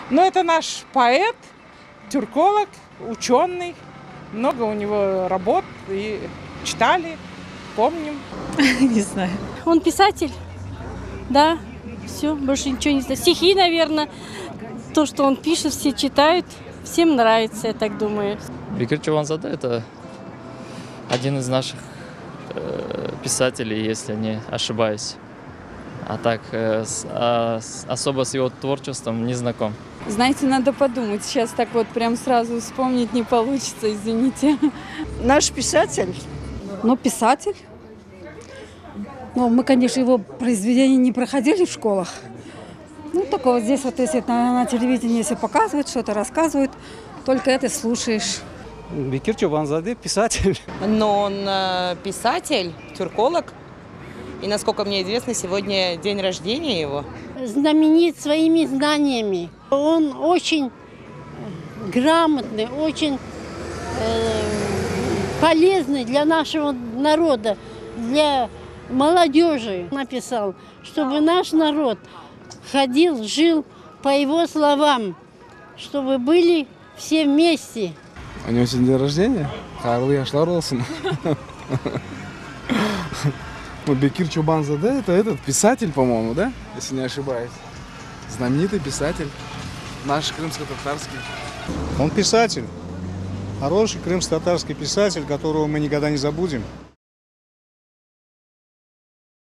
Но это наш поэт, тюрколог, ученый. Много у него работ и читали, помним. Не знаю. Он писатель, да, все, больше ничего не знаю. Стихи, наверное, то, что он пишет, все читают, всем нравится, я так думаю. Бекир Чобанзаде – это один из наших писателей, если не ошибаюсь. А так, особо с его творчеством не знаком. Знаете, надо подумать. Сейчас так вот прям сразу вспомнить не получится, извините. Наш писатель? Ну, писатель. Ну, мы, конечно, его произведения не проходили в школах. Ну, только вот здесь вот, если на телевидении, если показывают, что-то рассказывают, только это слушаешь. Бекир Чобанзаде писатель. Но он писатель, тюрколог. И, насколько мне известно, сегодня день рождения его. Знаменит своими знаниями. Он очень грамотный, очень полезный для нашего народа, для молодежи. Написал, чтобы наш народ ходил, жил по его словам, чтобы были все вместе. У него сегодня день рождения? Хайырлы яшлар болсын. Бекир Чобанзаде – это этот писатель, по-моему, да? Если не ошибаюсь. Знаменитый писатель. Наш крымско-татарский. Он писатель. Хороший крымско-татарский писатель, которого мы никогда не забудем.